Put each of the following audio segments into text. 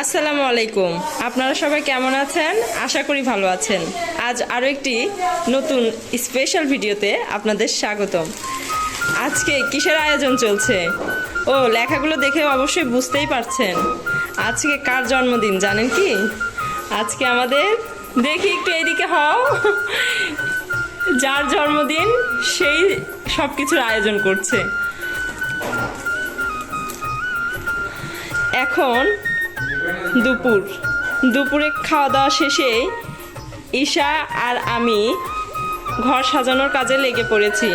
আসসালামু আলাইকুম। আপনারা সবাই কেমন আছেন? আশা করি ভালো আছেন। আজ আরও একটি নতুন স্পেশাল ভিডিওতে আপনাদের স্বাগতম। আজকে কিসের আয়োজন চলছে? ও, লেখাগুলো দেখে অবশ্যই বুঝতেই পারছেন আজকে কার জন্মদিন জানেন কি? আজকে আমাদের, দেখি একটু এদিকে হও, যার জন্মদিন সেই সব কিছুর আয়োজন করছে। এখন দুপুরে খাওয়া দাওয়া শেষে ঈশা আর আমি ঘর সাজানোর কাজে লেগে পড়েছি।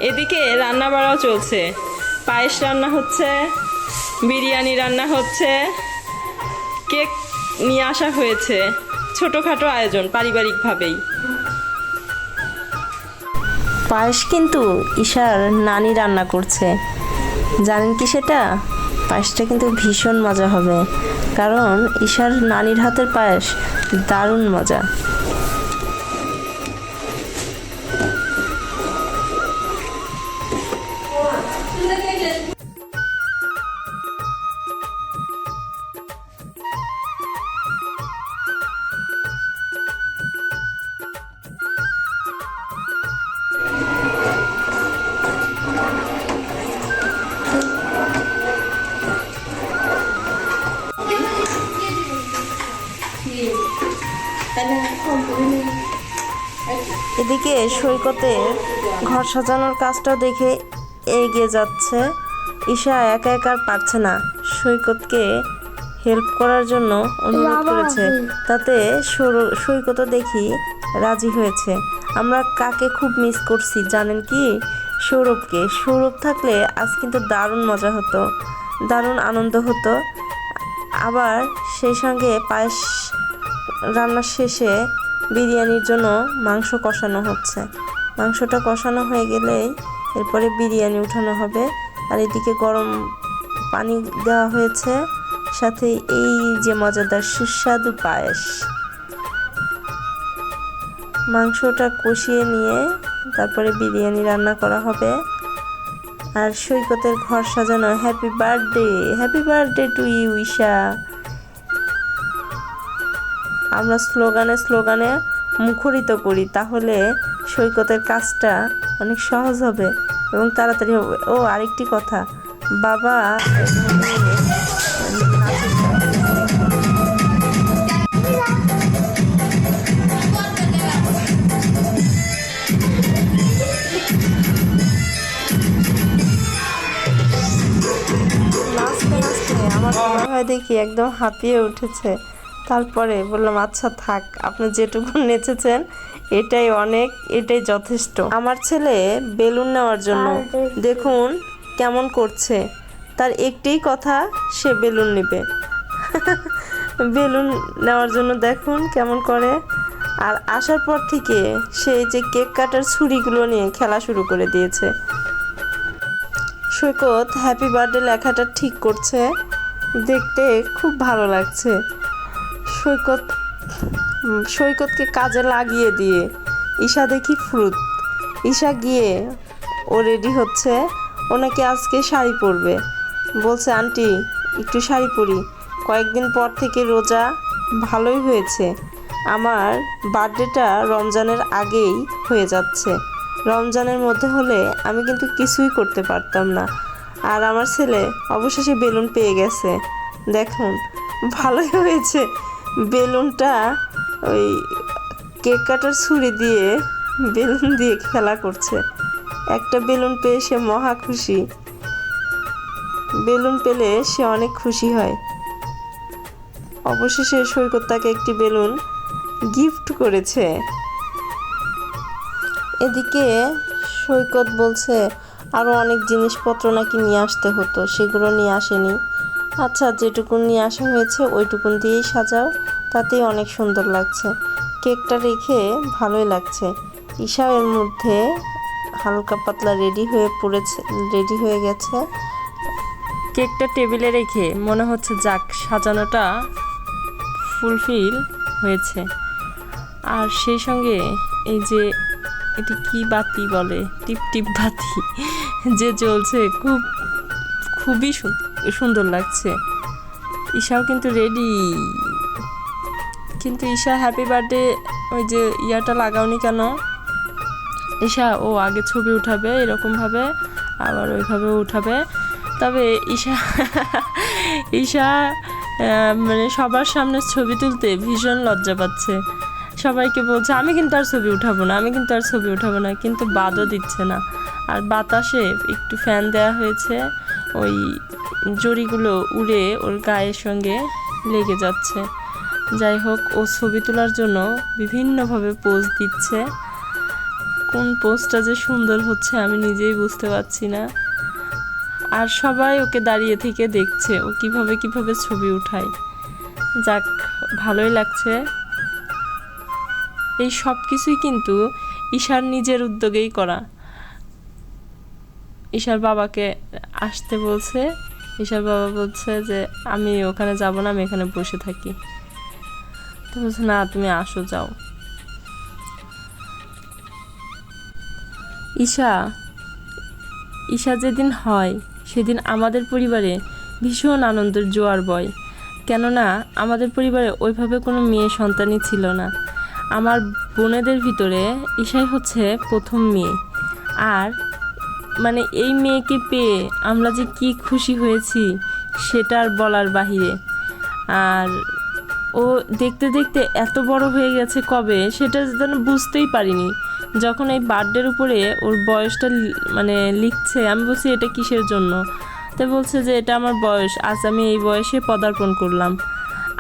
এদিকে রান্না বাড়াও চলছে, পায়েস রান্না হচ্ছে, বিরিয়ানি রান্না হচ্ছে, কেক নিয়ে আসা হয়েছে। ছোটোখাটো আয়োজন পারিবারিকভাবেই। পায়েস কিন্তু ঈশার নানি রান্না করছে, জানেন কি সেটা? পায়েসটা কিন্তু ভীষণ মজা হবে, কারণ ঈশার নানির হাতের পায়েস দারুণ মজা। এদিকে সৈকতের ঘর সাজানোর কাজটা দেখে এগিয়ে যাচ্ছে। ঈশা একা একা আর পারছে না, সৈকতকে হেল্প করার জন্য অনুরোধ করেছে। তাতে সৈকতও দেখি রাজি হয়েছে। আমরা কাকে খুব মিস করছি জানেন কি? সৌরভকে। সৌরভ থাকলে আজ কিন্তু দারুণ মজা হতো, দারুণ আনন্দ হতো। আবার সেই সঙ্গে পায়েস রান্নার শেষে বিরিয়ানির জন্য মাংস কষানো হচ্ছে। মাংসটা কষানো হয়ে গেলেই এরপরে বিরিয়ানি উঠানো হবে। আর এদিকে গরম পানি দেওয়া হয়েছে, সাথে এই যে মজাদার সুস্বাদু পায়েস। মাংসটা কষিয়ে নিয়ে তারপরে বিরিয়ানি রান্না করা হবে। আর সৈকতের ঘর সাজানো। Happy birthday to you Isha. আমরা স্লোগানে মুখরিত করি, তাহলে সৈকতের কাজটা অনেক সহজ হবে এবং তাড়াতাড়ি হবে। ও, আরেকটি কথা, বাবা আমার মনে হয় দেখি একদম হাঁপিয়ে উঠেছে। তারপরে বললাম, আচ্ছা থাক, আপনি যেটুকু নেচেছেন এটাই অনেক, এটাই যথেষ্ট। আমার ছেলে বেলুন নেওয়ার জন্য দেখুন কেমন করছে। তার একটাই কথা, সে বেলুন নেবে। বেলুন নেওয়ার জন্য দেখুন কেমন করে। আর আসার পর থেকে সেই যে কেক কাটার ছুরিগুলো নিয়ে খেলা শুরু করে দিয়েছে। সৈকত হ্যাপি বার্থডে লেখাটা ঠিক করছে, দেখতে খুব ভালো লাগছে। সৈকতকে কাজে লাগিয়ে দিয়ে ঈশা দেখি ফ্রুত। ঈশা গিয়ে ও রেডি হচ্ছে, ও নাকি আজকে শাড়ি পরবে। বলছে, আন্টি একটু শাড়ি পরি, কয়েকদিন পর থেকে রোজা, ভালোই হয়েছে। আমার বার্থডেটা রমজানের আগেই হয়ে যাচ্ছে। রমজানের মধ্যে হলে আমি কিন্তু কিছুই করতে পারতাম না। আর আমার ছেলে অবশেষে বেলুন পেয়ে গেছে। দেখুন, ভালোই হয়েছে। বেলুনটা ওই কেক কাটার ছুরি দিয়ে বেলুন দিয়ে খেলা করছে। একটা বেলুন পেয়ে সে মহা খুশি। বেলুন পেলে সে অনেক খুশি হয়। অবশেষে সৈকত তাকে একটি বেলুন গিফট করেছে। এদিকে সৈকত বলছে আরও অনেক জিনিসপত্র নাকি নিয়ে আসতে হতো, সেগুলো নিয়ে আসেনি। আচ্ছা, যেটুকুন নিয়ে আসা হয়েছে ওইটুকুন দিয়েই সাজাও, তাতেই অনেক সুন্দর লাগছে। কেকটা রেখে ভালোই লাগছে। ঈশা এর মধ্যে হালকা পাতলা রেডি হয়ে গেছে। কেকটা টেবিলে রেখে মনে হচ্ছে যাক, সাজানোটা ফুলফিল হয়েছে। আর সেই সঙ্গে এই যে এটি কি বাতি বলে, টিপ টিপ বাতি যে জ্বলছে, খুবই সুন্দর। সুন্দর লাগছে। ঈশাও কিন্তু রেডি, কিন্তু ঈশা হ্যাপি বার্থডে ওই যে ইয়াটা লাগাওনি কেন? ঈশা ও আগে ছবি উঠাবে এরকমভাবে, আবার ওইভাবেও উঠাবে। তবে ঈশা ঈশা মানে সবার সামনে ছবি তুলতে ভীষণ লজ্জা পাচ্ছে। সবাইকে বলছে আমি কিন্তু আর ছবি উঠাবো না, আমি কিন্তু আর ছবি উঠাবো না, কিন্তু বাদও দিচ্ছে না। আর বাতাসে একটু ফ্যান দেওয়া হয়েছে, ওই জড়িগুলো উড়ে ওর গায়ের সঙ্গে লেগে যাচ্ছে। যাই হোক, ও ছবি তোলার জন্য বিভিন্নভাবে পোজ দিচ্ছে। কোন পোজটা যে সুন্দর হচ্ছে আমি নিজেই বুঝতে পারছি না। আর সবাই ওকে দাঁড়িয়ে থেকে দেখছে ও কিভাবে কিভাবে ছবি উঠায়। যাক, ভালোই লাগছে। এই সব কিছুই কিন্তু ঈশার নিজের উদ্যোগেই করা। ঈশার বাবাকে আসতে বলছে, ঈশার বাবা বলছে যে আমি ওখানে যাব না, আমি এখানে বসে থাকি। তো বলছে না, তুমি আসো, যাও। ঈশা যেদিন হয় সেদিন আমাদের পরিবারে ভীষণ আনন্দের জোয়ার বয়। কেননা আমাদের পরিবারে ওইভাবে কোনো মেয়ে সন্তানই ছিল না। আমার বোনেদের ভিতরে ঈশাই হচ্ছে প্রথম মেয়ে। আর মানে এই মেয়েকে পেয়ে আমরা যে কি খুশি হয়েছি সেটা আর বলার বাহিরে। আর ও দেখতে দেখতে এত বড় হয়ে গেছে কবে সেটা যেন বুঝতেই পারিনি। যখন এই বার্থডের উপরে ওর বয়সটা মানে লিখছে, আমি বলছি এটা কিসের জন্য? তো বলছে যে এটা আমার বয়স, আজ আমি এই বয়সে পদার্পণ করলাম।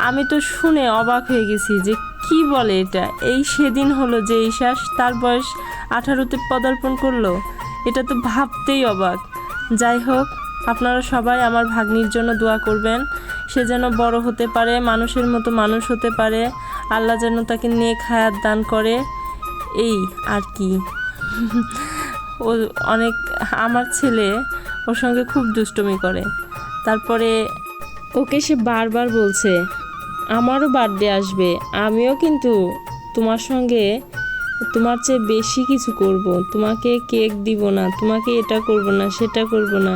আমি তো শুনে অবাক হয়ে গেছি যে কি বলে এটা, এই সেদিন হলো যে ঈশা তার বয়স 18তে পদার্পণ করলো। এটা তো ভাবতেই অবাক। যাই হোক, আপনারা সবাই আমার ভাগ্নির জন্য দোয়া করবেন, সে যেন বড় হতে পারে, মানুষের মতো মানুষ হতে পারে, আল্লাহ যেন তাকে নেক হায়াত দান করে। এই আর কি। ও অনেক, আমার ছেলে ওর সঙ্গে খুব দুষ্টুমি করে। তারপরে ওকে সে বারবার বলছে আমারও বার্থডে আসবে, আমিও কিন্তু তোমার সঙ্গে তোমার চেয়ে বেশি কিছু করব, তোমাকে কেক দিব না, তোমাকে এটা করব না, সেটা করব না।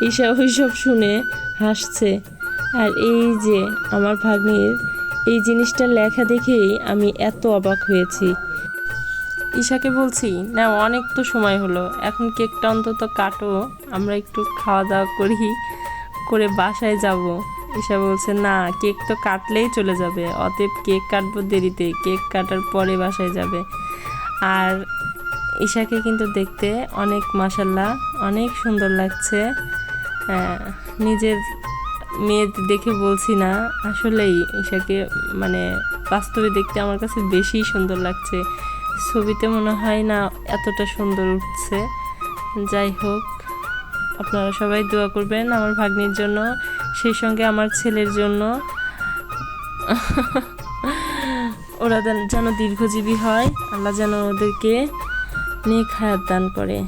ঈশা ওইসব শুনে হাসছে। আর এই যে আমার ভাগ্নির এই জিনিসটা লেখা দেখেই আমি এত অবাক হয়েছি। ঈশাকে বলছি না, অনেক তো সময় হলো, এখন কেকটা অন্তত কাটো, আমরা একটু খাওয়া দাওয়া করে বাসায় যাব। ঈশা বলছে না, কেক তো কাটলেই চলে যাবে, অতএব কেক কাটবো দেরিতে, কেক কাটার পরে বাসায় যাবে। আর ঈশাকে কিন্তু দেখতে অনেক মাশাল্লাহ অনেক সুন্দর লাগছে। নিজের মেয়ে দেখে বলছি না, আসলেই ঈশাকে মানে বাস্তবে দেখতে আমার কাছে বেশি সুন্দর লাগছে। ছবিতে মনে হয় না এতটা সুন্দর উঠছে। যাই হোক, আপনারা সবাই দোয়া করবেন আমার ভাগ্নির জন্য, সেই সঙ্গে আমার ছেলের জন্য। ওরা যেন দীর্ঘজীবী হয়, আল্লাহ যেন ওদেরকে নেক হায়াত দান করে।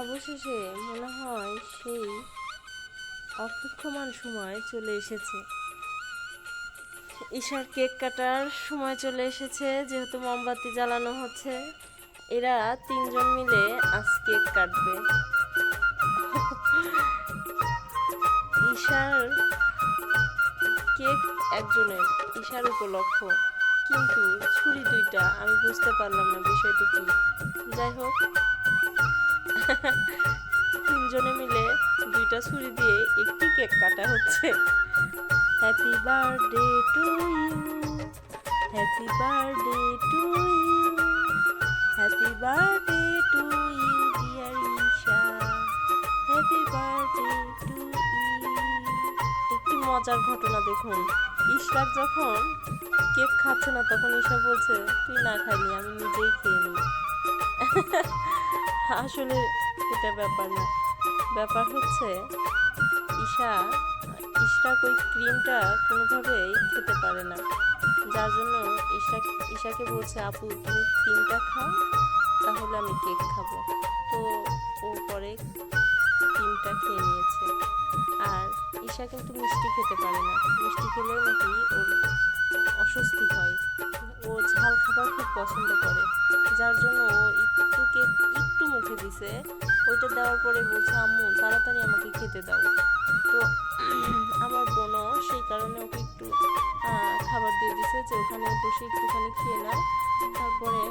অবশেষে মনে হয় সেই অপেক্ষমান সময় চলে এসেছে। ঈশার কেক কাটার সময় চলে এসেছে, যেহেতু মোমবাতি জ্বালানো হচ্ছে। এরা তিনজন মিলে আজ কেক কাটবে। ঈশার কেক একজনের, ঈশার উপলক্ষ, কিন্তু ছুরি দুইটা, আমি বুঝতে পারলাম না বিষয়টি কি। যাই হোক, তিনজনে মিলে দুইটা ছুরি দিয়ে একটি কেক কাটা হচ্ছে। Happy birthday to you, happy birthday to you, happy birthday to you dear Isha, happy birthday to you. একটু মজার ঘটনা দেখুন, ইশরাক যখন কেক খাচ্ছে না তখন ঈশা বলছে তুই না খাইনি, আমি নিজেই খেয়ে নিই। আসলে এটা ব্যাপার না, ব্যাপার হচ্ছে ইশরাক ওই ক্রিমটা কোনোভাবেই খেতে পারে না, যার জন্য ঈশাকে বলছে আপু তুমি ক্রিমটা খাও, তাহলে আমি কেক খাবো। তো ও পরে ক্রিমটা খেয়ে নিয়েছে। আর ঈশা কিন্তু মিষ্টি খেতে পারে না, মিষ্টি খেলেও নাকি ওর অস্বস্তি হয়। ও ঝাল খাবার খুব পছন্দ করে, যার জন্য ও একটু মুখে দিছে, ওইটা দেওয়ার পরে বলছে আম্মু তাড়াতাড়ি আমাকে খেতে দাও। তো আমার বোনও সেই কারণে ওকে একটু খাবার দিয়ে দিছে যে ওখানে বসে একটুখানি খেয়ে নাও। তারপরে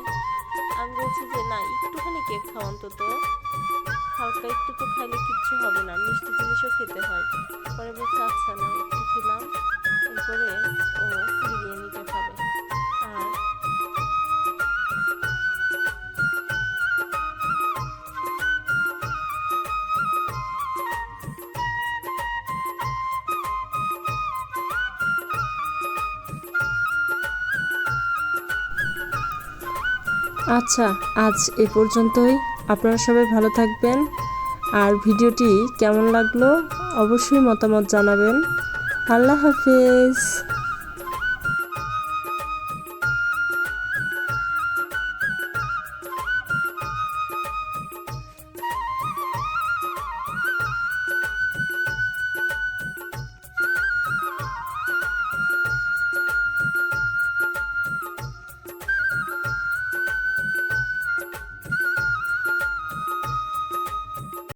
আমি বলছি যে না একটুখানি কেক খাও, অন্তত হালকা একটু তো খাইলে কিচ্ছু হবে না, মিষ্টি জিনিসও খেতে হয়। পরে বলছে আচ্ছা না একটু খেলাম, এরপরে ও বিরিয়ানিটা খাবে। আর আচ্ছা, আজ এ পর্যন্তই। আপনারা সবাই ভালো থাকবেন। আর ভিডিওটি কেমন লাগলো অবশ্যই মতামত জানাবেন। আল্লাহ হাফেজ।